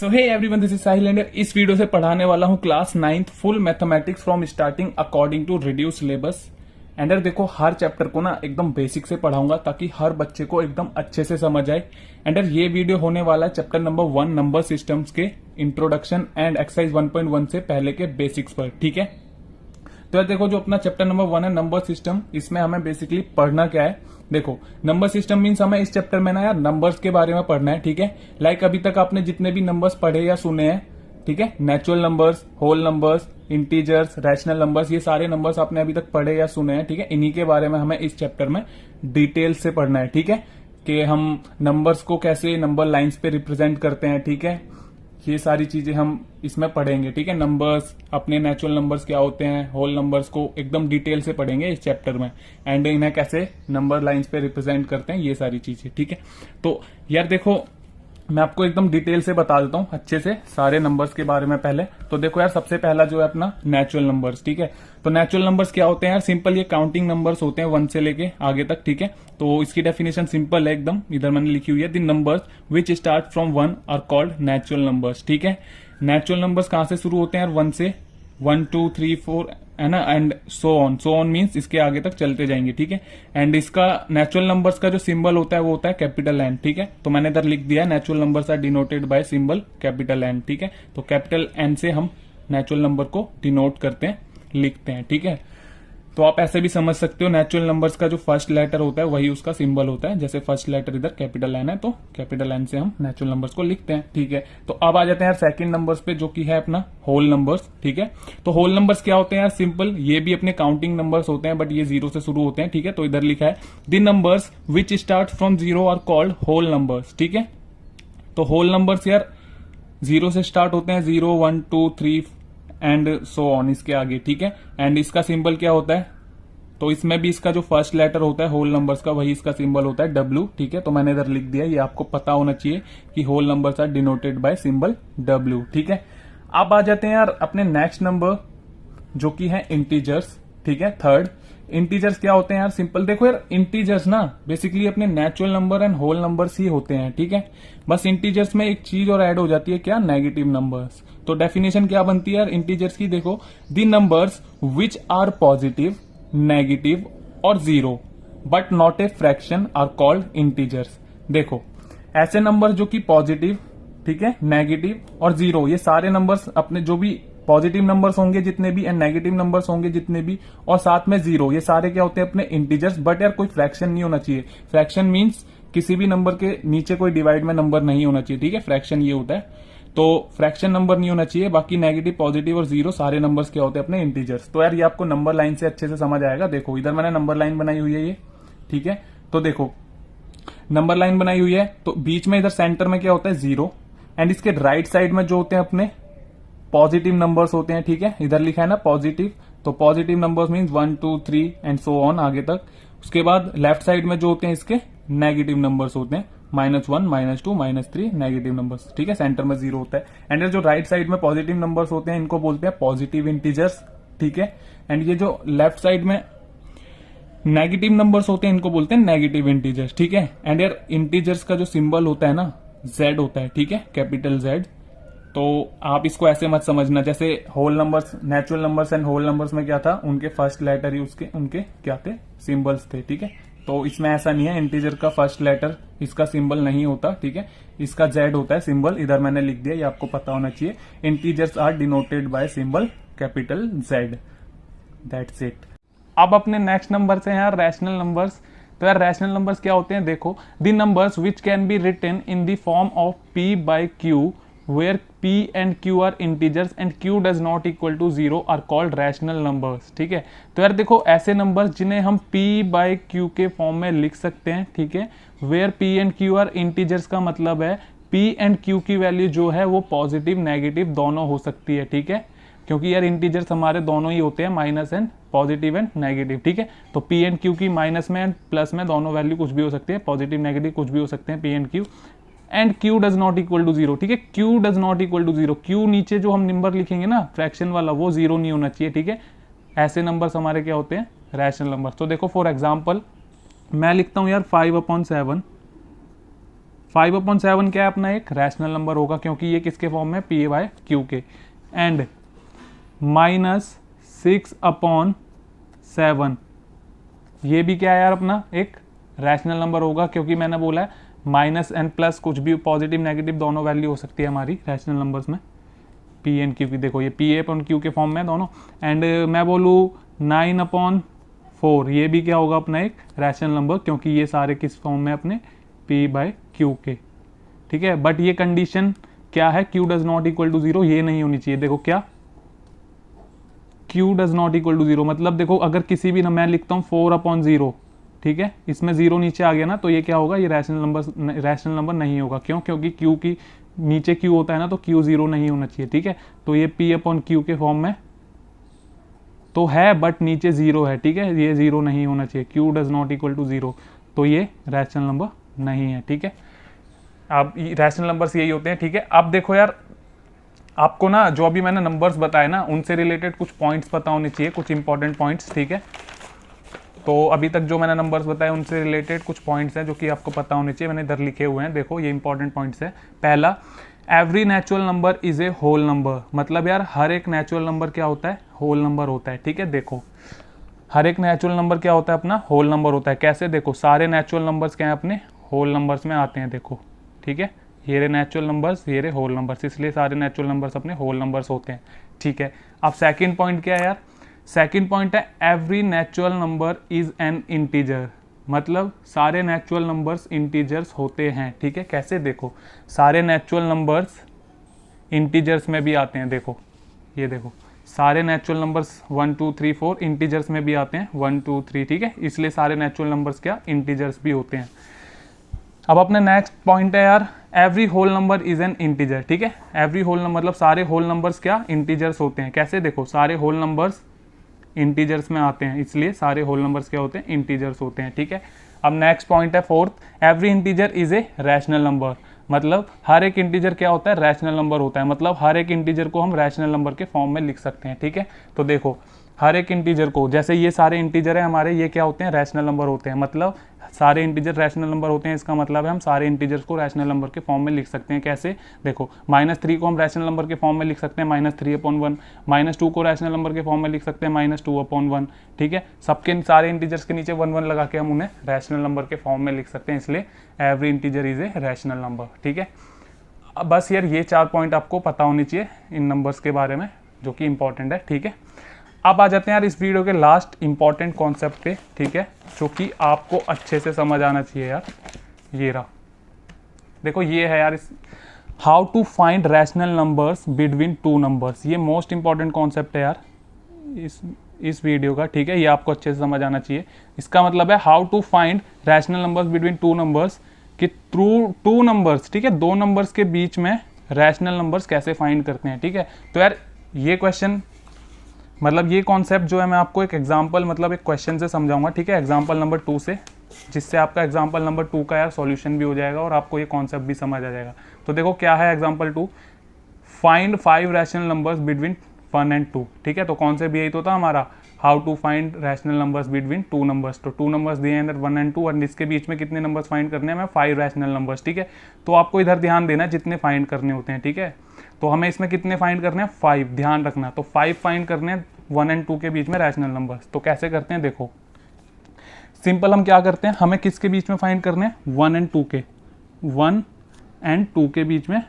So hey everyone, this is Sahil and इस video से पढ़ाने वाला हूं class 9th full mathematics from starting according to reduce syllabus. And देखो, हर चैप्टर को ना एकदम बेसिक से पढ़ाऊंगा ताकि हर बच्चे को एकदम अच्छे से समझ आए। एंड ये वीडियो होने वाला है चैप्टर नंबर 1 नंबर सिस्टम्स के इंट्रोडक्शन एंड एक्सरसाइज 1.1 से पहले के बेसिक्स पर। ठीक है, तो यार देखो, जो अपना चैप्टर नंबर 1 है नंबर सिस्टम, इसमें हमें बेसिकली पढ़ना क्या है। देखो, नंबर सिस्टम मीन्स हमें इस चैप्टर में ना यार नंबर्स के बारे में पढ़ना है। ठीक है, लाइक अभी तक आपने जितने भी नंबर्स पढ़े या सुने हैं, ठीक है, natural numbers, whole numbers, integers, rational numbers, ये सारे नंबर्स आपने अभी तक पढ़े या सुने हैं। ठीक है, इन्हीं के बारे में हमें इस चैप्टर में डिटेल से पढ़ना है। ठीक है, कि हम नंबर्स को कैसे नंबर लाइंस पे रिप्रेजेंट करते हैं। ठीक है, ये सारी चीजें हम इसमें पढ़ेंगे। ठीक है, नंबर्स, अपने नेचुरल नंबर्स क्या होते हैं, होल नंबर्स को एकदम डिटेल से पढ़ेंगे इस चैप्टर में। एंड इन्हें कैसे नंबर लाइंस पे रिप्रेजेंट करते हैं, ये सारी चीजें। ठीक है, तो यार देखो, मैं आपको एकदम डिटेल से बता देता हूँ अच्छे से सारे नंबर्स के बारे में। पहले तो देखो यार, सबसे पहला जो है अपना नेचुरल नंबर्स। ठीक है, तो नेचुरल नंबर्स क्या होते हैं यार, सिंपल ये काउंटिंग नंबर्स होते हैं 1 से लेके आगे तक। ठीक है, तो इसकी डेफिनेशन सिंपल है एकदम, इधर मैंने लिखी हुई है। The numbers which start from 1 are called natural numbers. ठीक है, नेचुरल नंबर्स कहां से शुरू होते हैं यार, 1 से, 1 2 3 4 है ना, एंड सो ऑन मीन्स इसके आगे तक चलते जाएंगे। ठीक है, एंड इसका नेचुरल नंबर्स का जो सिंबल होता है वो होता है कैपिटल एन। ठीक है, तो मैंने इधर लिख दिया है natural numbers are denoted by symbol capital N. ठीक है, तो कैपिटल एन से हम नेचुरल नंबर को डिनोट करते हैं, लिखते हैं। ठीक है, तो आप ऐसे भी समझ सकते हो, नेचुरल नंबर्स का जो फर्स्ट लेटर होता है वही उसका सिंबल होता है। जैसे फर्स्ट लेटर इधर कैपिटल एन है, तो कैपिटल एन से हम नेचुरल नंबर्स को लिखते हैं। ठीक है, तो अब आ जाते हैं यार सेकंड नंबर्स पे, जो कि है अपना होल नंबर्स। ठीक है, तो होल नंबर्स क्या होते हैं यार, सिंपल, ये भी अपने काउंटिंग नंबर्स होते हैं, बट ये 0 से शुरू होते हैं। ठीक है, तो इधर लिखा है the numbers which start from 0 are called whole numbers. ठीक है, तो होल नंबर्स यार 0 से स्टार्ट होते हैं, 0 1 2 3 एंड सो ऑन इसके आगे। ठीक है, एंड इसका सिंबल क्या होता है, तो इसमें भी इसका जो फर्स्ट लेटर होता है होल नंबर्स का, वही इसका सिंबल होता है W। ठीक है, तो मैंने इधर लिख दिया, ये आपको पता होना चाहिए कि whole numbers are denoted by symbol W। ठीक है, अब आ जाते हैं यार अपने नेक्स्ट नंबर, जो कि है इंटीजर्स। ठीक है, थर्ड इंटीजर्स क्या होते हैं यार, सिंपल देखो यार, इंटीजर्स ना बेसिकली अपने natural number and whole numbers ही होते हैं। ठीक है, बस इंटीजर्स में एक चीज और ऐड हो जाती है, क्या, नेगेटिव नंबर्स। तो डेफिनेशन क्या बनती है यार इंटीजर्स की, देखो, the numbers which are positive, negative और 0 but not a fraction are called integers. देखो, ऐसे नंबर जो कि पॉजिटिव, ठीक है, नेगेटिव और 0, ये सारे नंबर्स अपने जो भी पॉजिटिव नंबर्स होंगे जितने भी एंड नेगेटिव नंबर्स होंगे जितने भी, और साथ में 0, ये सारे क्या होते हैं अपने इंटीजर्स। बट यार कोई फ्रैक्शन नहीं होना चाहिए। फ्रैक्शन मीन्स किसी भी नंबर के नीचे कोई डिवाइड में नंबर नहीं होना चाहिए। ठीक है, फ्रैक्शन ये होता है, तो फ्रैक्शन नंबर नहीं होना चाहिए। बाकी नेगेटिव, पॉजिटिव और 0 सारे नंबर्स क्या होते हैं अपने इंटीजर्स। तो यार ये आपको नंबर लाइन से अच्छे से समझ आएगा। देखो, इधर मैंने नंबर लाइन बनाई हुई है ये। ठीक है, तो देखो, नंबर लाइन बनाई हुई है, तो बीच में इधर सेंटर में क्या होता है, 0, एंड इसके राइट साइड में जो होते हैं अपने पॉजिटिव नंबर्स होते हैं। ठीक है, इधर लिखा है ना पॉजिटिव, तो positive numbers means 1 2 3 and so on आगे तक। उसके बाद लेफ्ट साइड में जो होते हैं इसके नेगेटिव नंबर्स होते हैं, -1 -2 -3 नेगेटिव नंबर्स। ठीक है, सेंटर में 0 होता है। एंड जो राइट साइड में पॉजिटिव नंबर्स होते हैं इनको बोलते हैं पॉजिटिव इंटीजर्स। ठीक है, एंड ये जो लेफ्ट साइड में नेगेटिव नंबर्स होते हैं इनको बोलते हैं नेगेटिव इंटीजर्स। ठीक है, एंड यार इंटीजर्स का जो सिंबल होता है ना, Z होता है। ठीक है, कैपिटल Z। तो आप इसको ऐसे मत समझना जैसे whole numbers, natural numbers and whole numbers में क्या था, उनके फर्स्ट लेटर ही उनके क्या थे, सिंबल्स थे। ठीक है, तो इसमें ऐसा नहीं है, इंटीजर का फर्स्ट लेटर इसका सिंबल नहीं होता। ठीक है, इसका Z होता है सिंबल, इधर मैंने लिख दिया, ये आपको पता होना चाहिए। Integers are denoted by symbol capital Z, that's it. अब अपने नेक्स्ट नंबर से यार रैशनल नंबर्स। तो यार रैशनल नंबर्स क्या होते हैं, देखो, the numbers which can be written in the form of P by Q where P and Q are integers and Q does not equal to 0 are called rational numbers। ठीक है, तो यार देखो, ऐसे नंबर्स जिन्हें हम P by Q के form में लिख सकते हैं। ठीक है, where P and Q are integers का मतलब है P and Q की वैल्यू जो है वो पॉजिटिव नेगेटिव दोनों हो सकती है। ठीक है, क्योंकि यार इंटीजर्स हमारे दोनों ही होते हैं, minus and positive and negative. ठीक है, तो P एंड Q की माइनस में एंड प्लस में दोनों वैल्यू कुछ भी हो सकती है, पॉजिटिव नेगेटिव कुछ भी हो सकते हैं P and Q। And Q does not equal to 0। ठीक है, Q does not equal to 0, Q नीचे जो हम नंबर लिखेंगे ना फ्रैक्शन वाला, वो 0 नहीं होना चाहिए। ठीक है, ऐसे नंबर्स हमारे क्या होते हैं, रैशनल नंबर। तो देखो, फॉर एग्जाम्पल मैं लिखता हूं यार 5/7 5/7 क्या है अपना, एक रैशनल नंबर होगा क्योंकि ये किसके फॉर्म में, P/Q के। एंड -6/7 ये भी क्या है यार अपना एक रैशनल नंबर होगा, क्योंकि मैंने बोला है माइनस एंड प्लस कुछ भी पॉजिटिव नेगेटिव दोनों वैल्यू हो सकती है हमारी रैशनल नंबर्स में, P एंड Q की। देखो ये P/Q के फॉर्म में दोनों। एंड मैं बोलूँ 9/4 ये भी क्या होगा अपना एक रैशनल नंबर, क्योंकि ये सारे किस फॉर्म में अपने P/Q के। ठीक है, बट ये कंडीशन क्या है, Q does not equal to 0 ये नहीं होनी चाहिए। देखो क्या, Q does not equal to 0 मतलब देखो अगर किसी भी मैं लिखता हूँ 4/0, ठीक है, इसमें 0 नीचे आ गया ना, तो ये क्या होगा, ये रैशनल नंबर नहीं होगा। क्यों, क्योंकि Q की नीचे Q होता है ना, तो Q 0 नहीं होना चाहिए। ठीक है, तो ये P/Q के फॉर्म में तो है बट नीचे 0 है। ठीक है, ये 0 नहीं होना चाहिए, Q does not equal to 0, तो ये रैशनल नंबर नहीं है। ठीक है, अब रैशनल नंबर्स यही होते हैं। ठीक है, अब देखो यार आपको ना जो अभी मैंने नंबर्स बताए ना उनसे रिलेटेड कुछ पॉइंट्स पता होने चाहिए, कुछ इंपॉर्टेंट पॉइंट्स। ठीक है, तो अभी तक जो मैंने नंबर्स बताए उनसे रिलेटेड कुछ पॉइंट्स हैं जो कि आपको पता होने चाहिए, मैंने इधर लिखे हुए हैं। देखो ये इंपॉर्टेंट पॉइंट्स है। पहला, every natural number is a whole number, मतलब यार हर एक नेचुरल नंबर क्या होता है, होल नंबर होता है। ठीक है, देखो हर एक नेचुरल नंबर क्या होता है अपना, होल नंबर होता है। कैसे, देखो सारे नेचुरल नंबर्स क्या है अपने होल नंबर्स में आते हैं। देखो ठीक है, ये रे नेचुरल नंबर्स, ये रे होल नंबर्स, इसलिए सारे नेचुरल नंबर्स अपने होल नंबर्स होते हैं। ठीक है, अब सेकंड पॉइंट क्या है यार, सेकंड पॉइंट है every natural number is an integer, मतलब सारे नेचुरल नंबर्स इंटीजर्स होते हैं। ठीक है, कैसे, देखो सारे नेचुरल नंबर्स इंटीजर्स में भी आते हैं। देखो ये देखो सारे नेचुरल नंबर्स 1 2 3 4 इंटीजर्स में भी आते हैं, 1 2 3। ठीक है, इसलिए सारे नेचुरल नंबर्स क्या, इंटीजर्स भी होते हैं। अब अपने नेक्स्ट पॉइंट है यार, every whole number is an integer. ठीक है, एवरी होल नंबर मतलब सारे होल नंबर्स क्या, इंटीजर्स होते हैं। कैसे, देखो सारे होल नंबर्स इंटीजर्स में आते हैं, इसलिए सारे होल नंबर्स क्या होते हैं, इंटीजर्स होते हैं। ठीक है, अब नेक्स्ट पॉइंट है fourth, every integer is a rational number, मतलब हर एक इंटीजर क्या होता है, रैशनल नंबर होता है, मतलब हर एक इंटीजर को हम रैशनल नंबर के फॉर्म में लिख सकते हैं। ठीक है, तो देखो हर एक इंटीजर को, जैसे ये सारे इंटीजर है हमारे, ये क्या होते हैं, रैशनल नंबर होते हैं, मतलब सारे इंटीजर रैशनल नंबर होते हैं। इसका मतलब है हम सारे इंटीजर्स को रैशनल नंबर के फॉर्म में लिख सकते हैं। कैसे, देखो -3 को हम रैशनल नंबर के फॉर्म में लिख सकते हैं -3/1, -2 को रैशनल नंबर के फॉर्म में लिख सकते हैं -2/1। ठीक है, सबके सारे इंटीजर्स के नीचे 1 1 लगा के हम उन्हें रैशनल नंबर के फॉर्म में लिख सकते हैं, इसलिए every integer is a rational number. ठीक है, अब बस यार ये 4 पॉइंट आपको पता होनी चाहिए इन नंबर्स के बारे में, जो कि इंपॉर्टेंट है। ठीक है, अब आ जाते हैं यार इस वीडियो के लास्ट इंपॉर्टेंट कॉन्सेप्ट पे। ठीक है, जो कि आपको अच्छे से समझ आना चाहिए यार, ये रहा। देखो ये है यार, इस how to find rational numbers between two numbers, ये मोस्ट इंपॉर्टेंट कॉन्सेप्ट है यार इस वीडियो का। ठीक है, ये आपको अच्छे से समझ आना चाहिए। इसका मतलब है how to find rational numbers between two numbers, कि थ्रू टू नंबर्स, ठीक है, दो नंबर्स के बीच में रैशनल नंबर्स कैसे फाइंड करते हैं। ठीक है, तो यार ये क्वेश्चन मतलब ये कॉन्सेप्ट जो है मैं आपको एक एग्जांपल मतलब एक क्वेश्चन से समझाऊंगा। ठीक है, एग्जांपल नंबर 2 से, जिससे आपका एग्जांपल नंबर 2 का यार सॉल्यूशन भी हो जाएगा और आपको ये कॉन्सेप्ट भी समझ आ जाएगा। तो देखो क्या है example 2, find 5 rational numbers between 1 and 2। ठीक है, तो कॉन्सेप्ट यही तो था हमारा, how to find rational numbers between two numbers. तो 2 नंबर्स दिए हैं 1 and 2 और इसके बीच में कितने नंबर्स फाइंड करने हैं, हमें 5 रैशनल नंबर्स। ठीक है, तो आपको इधर ध्यान देना है जितने फाइंड करने होते हैं। ठीक है, तो हमें इसमें कितने फाइंड करने हैं, 5, ध्यान रखना। तो 5 फाइंड करने हैं 1 and 2 के बीच में रैशनल नंबर्स। तो कैसे करते हैं, देखो सिंपल हम क्या करते हैं, हमें किसके बीच में फाइंड करने हैं, 1 and 2 के, 1 and 2 के बीच में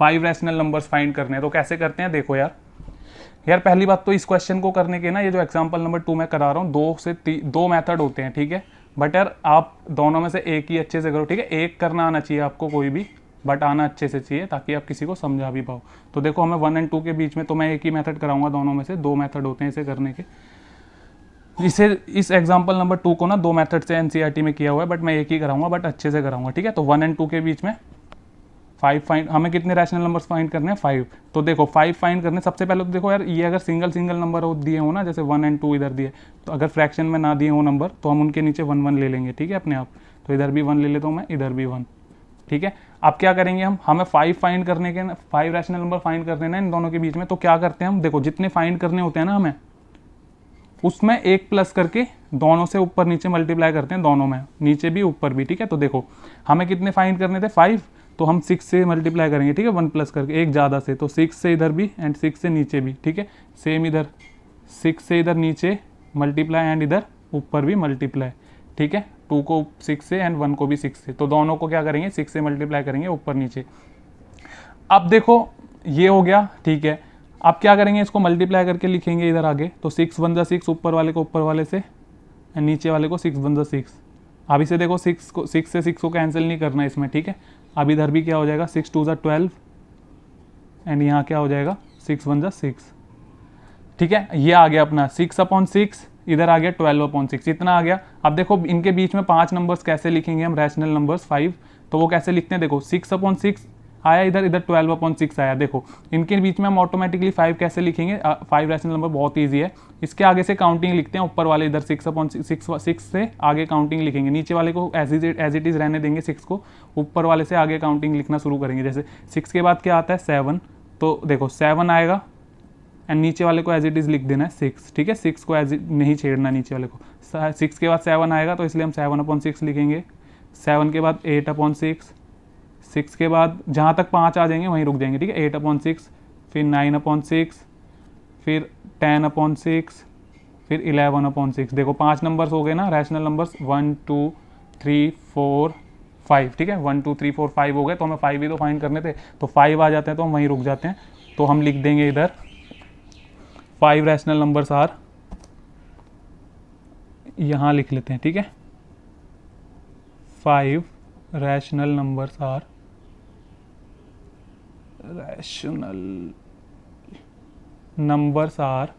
5 रैशनल नंबर्स फाइंड करने हैं। तो कैसे करते हैं, देखो यार पहली बात तो इस क्वेश्चन को करने के ना, ये जो एग्जांपल नंबर 2 मैं करा रहा हूँ, 2 मेथड होते हैं। ठीक है, बट यार आप दोनों में से एक ही अच्छे से करो। ठीक है, एक करना आना चाहिए आपको कोई भी, बट आना अच्छे से चाहिए ताकि आप किसी को समझा भी पाओ। तो देखो हमें 1 and 2 के बीच में तो मैं एक ही मेथड कराऊंगा, दोनों में से 2 मेथड होते हैं इसे करने के। इस एग्जांपल नंबर 2 को ना 2 मेथड से एनसीईआरटी में किया हुआ है, बट मैं एक ही कराऊंगा, बट अच्छे से कराऊंगा। ठीक है, तो 1 and 2 के बीच में 5 फाइंड, हमें कितने रैशनल नंबर्स फाइंड करने हैं, 5। तो देखो 5 फाइंड करने, सबसे पहले तो देखो यार ये अगर सिंगल नंबर दिए हो ना, जैसे 1 and 2 इधर दिए, तो अगर फ्रैक्शन में ना दिए हो नंबर तो हम उनके नीचे 1 1 ले लेंगे। ठीक है, अपने आप, तो इधर भी 1 ले लेता हूँ मैं, इधर भी 1। ठीक है, अब क्या करेंगे हमें 5 फाइंड करने के, 5 रैशनल नंबर फाइंड करने ना इन दोनों के बीच में। तो क्या करते हैं हम, देखो जितने फाइंड करने होते हैं ना हमें, उसमें एक प्लस करके दोनों से ऊपर नीचे मल्टीप्लाई करते हैं, दोनों में, नीचे भी ऊपर भी, ठीक है। तो देखो हमें कितने फाइंड करने थे 5, तो हम 6 से मल्टीप्लाई करेंगे, ठीक है, 1 प्लस करके, एक ज़्यादा से, तो 6 से इधर भी एंड 6 से नीचे भी, ठीक है। सेम इधर 6 से इधर नीचे मल्टीप्लाई एंड इधर ऊपर भी मल्टीप्लाई, ठीक है। 2 को 6 से एंड 1 को भी 6 से, तो दोनों को क्या करेंगे 6 से मल्टीप्लाई करेंगे ऊपर नीचे। अब देखो ये हो गया, ठीक है। अब क्या करेंगे, इसको मल्टीप्लाई करके लिखेंगे इधर आगे, तो 6 1 6, ऊपर वाले को ऊपर वाले से एंड नीचे वाले को 6 1 6। अब इसे देखो 6 से 6 को कैंसिल नहीं करना इसमें, ठीक है। अब इधर भी क्या हो जाएगा 6 2 12 एंड यहाँ क्या हो जाएगा 6 1 6, ठीक है। ये आ गया अपना 6/6, इधर आ गया 12/6, इतना आ गया। अब देखो इनके बीच में 5 नंबर्स कैसे लिखेंगे हम, रैशनल नंबर्स 5, तो वो कैसे लिखते हैं, देखो 6/6 आया इधर, इधर 12/6 आया। देखो इनके बीच में हम ऑटोमेटिकली 5 कैसे लिखेंगे, 5 रैशनल नंबर बहुत ईजी है। इसके आगे से काउंटिंग लिखते हैं, ऊपर वाले इधर 6/6 से आगे काउंटिंग लिखेंगे, नीचे वाले को एज इट इज़ रहने देंगे 6 को, ऊपर वाले से आगे काउंटिंग लिखना शुरू करेंगे। जैसे 6 के बाद क्या आता है 7, तो देखो 7 आएगा एंड नीचे वाले को एज इट इज़ लिख देना है 6, ठीक है। 6 को एज नहीं छेड़ना नीचे वाले को। 6 के बाद 7 आएगा, तो इसलिए हम 7/6 लिखेंगे। 7 के बाद 8/6, 6 के बाद जहाँ तक 5 आ जाएंगे वहीं रुक जाएंगे, ठीक है। 8/6, फिर 9/6, फिर 10/6, फिर 11/6। देखो 5 नंबर्स हो गए ना रैशनल नंबर्स, 1 2 3 4 5, ठीक है। 1 2 3 4 5 हो गए, तो हमें 5 ही तो फाइंड करने थे, तो 5 आ जाते हैं तो हम वहीं रुक जाते हैं। तो हम लिख देंगे इधर 5 रैशनल नंबर्स आर, यहाँ लिख लेते हैं, ठीक है। 5 rational numbers are, rational numbers are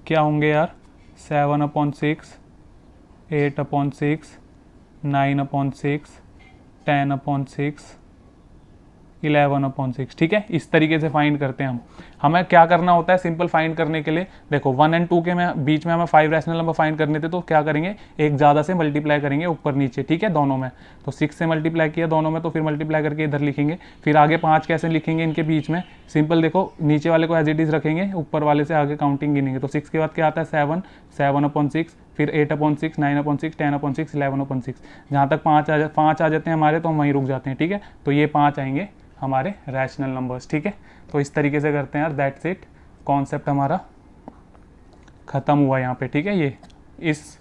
क्या होंगे यार, 7/6, 8/6, 9/6, 10/6, 11/6, ठीक है। इस तरीके से फाइंड करते हैं हम। हमें क्या करना होता है सिंपल फाइंड करने के लिए, देखो 1 और 2 के बीच में हमें 5 रैशनल नंबर फाइंड करने थे, तो क्या करेंगे एक ज़्यादा से मल्टीप्लाई करेंगे ऊपर नीचे, ठीक है, दोनों में। तो 6 से मल्टीप्लाई किया दोनों में, तो फिर मल्टीप्लाई करके इधर लिखेंगे। फिर आगे 5 कैसे लिखेंगे इनके बीच में, सिंपल देखो नीचे वाले को एज इट इज़ रखेंगे, ऊपर वाले से आगे काउंटिंग गिनेंगे। तो 6 के बाद क्या आता है 7, 7/6, फिर 8/6, 9/6, 10/6, 11/6। जहाँ तक 5 आ जाते हैं हमारे, तो हम वहीं रुक जाते हैं, ठीक है। तो ये 5 आएंगे हमारे रैशनल नंबर्स, ठीक है। तो इस तरीके से करते हैं यार, दैट्स इट, कॉन्सेप्ट हमारा खत्म हुआ यहाँ पे, ठीक है। ये इस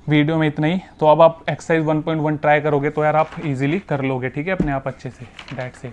वीडियो में इतना ही। तो अब आप एक्सरसाइज 1.1 ट्राई करोगे तो यार आप इजीली कर लोगे, ठीक है, अपने आप अच्छे से। That's it.